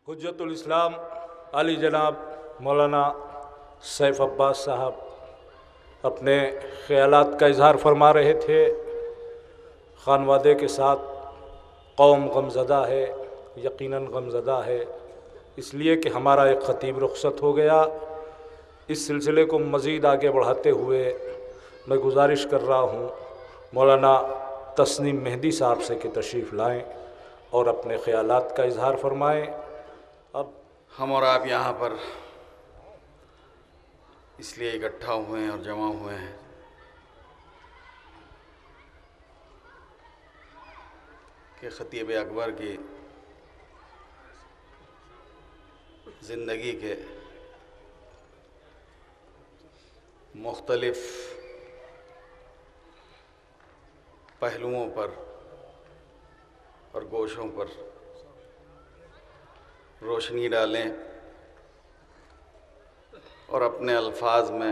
حجت الاسلام علی جناب مولانا سیف عباس صاحب اپنے خیالات کا اظہار فرما رہے تھے۔ خانوادے کے ساتھ قوم غمزدہ ہے، یقیناً غمزدہ ہے، اس لیے کہ ہمارا ایک خطیب رخصت ہو گیا۔ اس سلسلے کو مزید آگے بڑھاتے ہوئے میں گزارش کر رہا ہوں مولانا تسنیم مہدی صاحب سے کہ تشریف لائیں اور اپنے خیالات کا اظہار فرمائیں۔ اب ہم اور آپ یہاں پر اس لیے اکٹھا ہوئے ہیں اور جمع ہوئے ہیں کہ خطیب اکبر کی زندگی کے مختلف پہلوؤں پر اور گوشوں پر روشنی ڈالیں اور اپنے الفاظ میں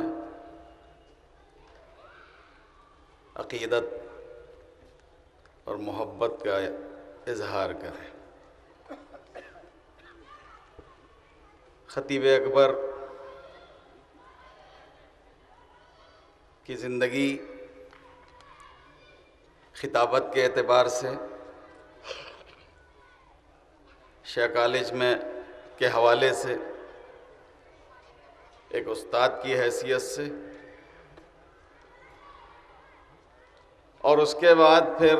عقیدت اور محبت کا اظہار کریں۔ خطیب اکبر کی زندگی خطابت کے اعتبار سے، شیعہ کالج میں کے حوالے سے، ایک استاد کی حیثیت سے، اور اس کے بعد پھر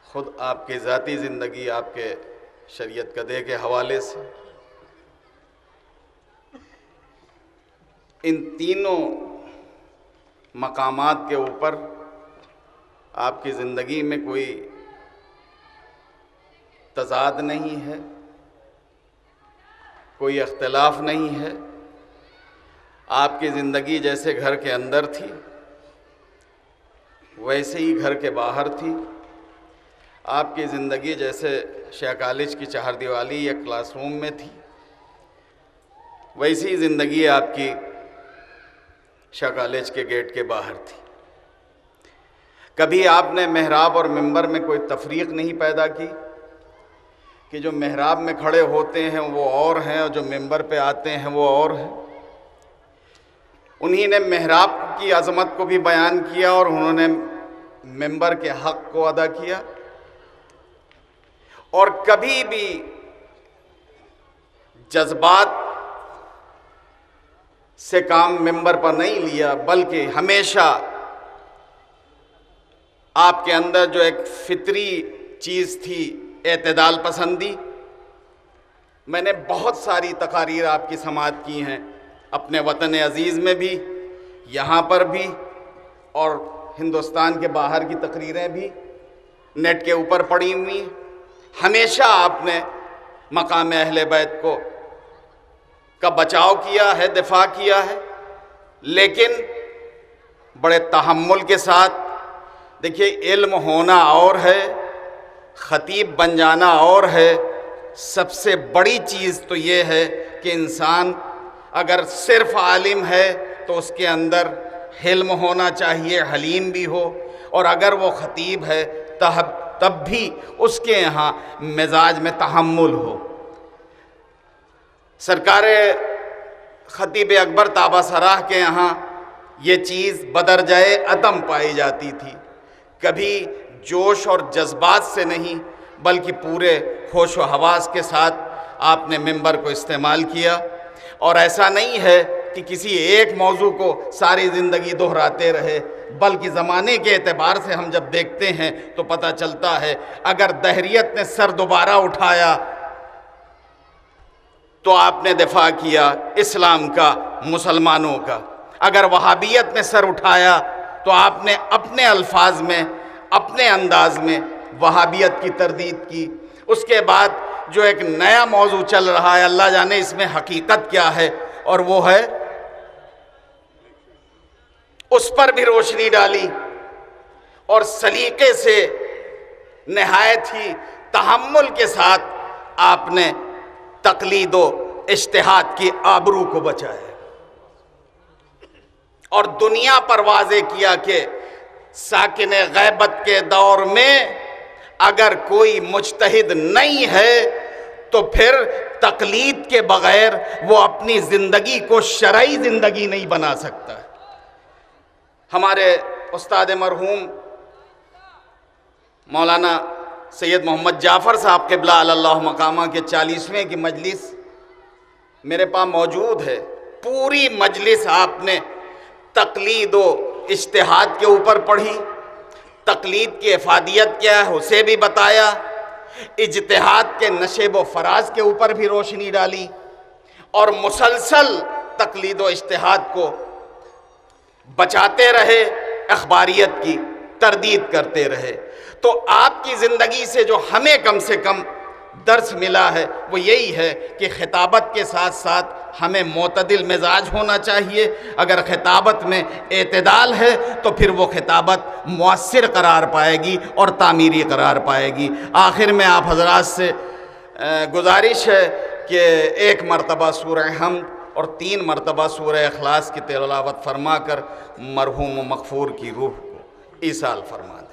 خود آپ کی ذاتی زندگی آپ کے شریعت قدے کے حوالے سے، ان تینوں مقامات کے اوپر آپ کی زندگی میں کوئی تضاد نہیں ہے، کوئی اختلاف نہیں ہے۔ آپ کی زندگی جیسے گھر کے اندر تھی ویسے ہی گھر کے باہر تھی۔ آپ کی زندگی جیسے شیعہ کالج کی چہار دیوالی یا کلاس روم میں تھی ویسی ہی زندگی آپ کی شیعہ کالج کے گیٹ کے باہر تھی۔ کبھی آپ نے محراب اور منبر میں کوئی تفریق نہیں پیدا کی کہ جو محراب میں کھڑے ہوتے ہیں وہ اور ہیں اور جو منبر پہ آتے ہیں وہ اور ہیں۔ انہی نے محراب کی عظمت کو بھی بیان کیا اور انہوں نے منبر کے حق کو ادا کیا، اور کبھی بھی جذبات سے کام منبر پر نہیں لیا، بلکہ ہمیشہ آپ کے اندر جو ایک فطری چیز تھی، اعتدال پسندی۔ میں نے بہت ساری تقاریر آپ کی سماعت کی ہیں، اپنے وطن عزیز میں بھی، یہاں پر بھی، اور ہندوستان کے باہر کی تقریریں بھی نیٹ کے اوپر پڑی ہوئی ہیں۔ ہمیشہ آپ نے مقام اہل بیت کا بچاؤ کیا ہے، دفاع کیا ہے، لیکن بڑے تحمل کے ساتھ۔ دیکھیے، علم ہونا اور ہے، خطیب بن جانا اور ہے، سب سے بڑی چیز تو یہ ہے کہ انسان اگر صرف عالم ہے تو اس کے اندر حلم ہونا چاہیے، حلیم بھی ہو، اور اگر وہ خطیب ہے تب بھی اس کے یہاں مزاج میں تحمل ہو۔ سرکار خطیب اکبر تابہ سراہ کے یہاں یہ چیز بدرجۂ عدم پائی جاتی تھی۔ کبھی جوش اور جذبات سے نہیں بلکہ پورے ہوش و حواس کے ساتھ آپ نے منبر کو استعمال کیا، اور ایسا نہیں ہے کہ کسی ایک موضوع کو ساری زندگی دہراتے رہے، بلکہ زمانے کے اعتبار سے ہم جب دیکھتے ہیں تو پتہ چلتا ہے اگر دہریت نے سر دوبارہ اٹھایا تو آپ نے دفاع کیا اسلام کا، مسلمانوں کا۔ اگر وہابیت نے سر اٹھایا تو آپ نے اپنے الفاظ میں، اپنے انداز میں وہابیت کی تردید کی۔ اس کے بعد جو ایک نیا موضوع چل رہا ہے، اللہ جانے اس میں حقیقت کیا ہے، اور وہ ہے اس پر بھی روشنی ڈالی، اور سلیقے سے، نہایت ہی تحمل کے ساتھ آپ نے تقلید و اجتہاد کی آبرو کو بچایا، اور دنیا پر واضح کیا کہ ساکن غیبت کے دور میں اگر کوئی مجتہد نہیں ہے تو پھر تقلید کے بغیر وہ اپنی زندگی کو شرعی زندگی نہیں بنا سکتا۔ ہمارے استاد مرحوم مولانا سید محمد جعفر صاحب قبلہ اللہ مقامہ کے 40ویں کی مجلس میرے پاس موجود ہے۔ پوری مجلس آپ نے تقلید و اجتہاد کے اوپر پڑھی، تقلید کی افادیت کیا ہے اسے بھی بتایا، اجتہاد کے نشیب و فراز کے اوپر بھی روشنی ڈالی، اور مسلسل تقلید و اجتہاد کو بچاتے رہے، اخباریت کی تردید کرتے رہے۔ تو آپ کی زندگی سے جو ہمیں کم سے کم درس ملا ہے وہ یہی ہے کہ خطابت کے ساتھ ساتھ ہمیں معتدل مزاج ہونا چاہیے۔ اگر خطابت میں اعتدال ہے تو پھر وہ خطابت مؤثر قرار پائے گی اور تعمیری قرار پائے گی۔ آخر میں آپ حضرات سے گزارش ہے کہ 1 مرتبہ سورہ حمد اور 3 مرتبہ سورہ اخلاص کی تلاوت فرما کر مرحوم و مغفور کی روح کو ایصال فرما دیں۔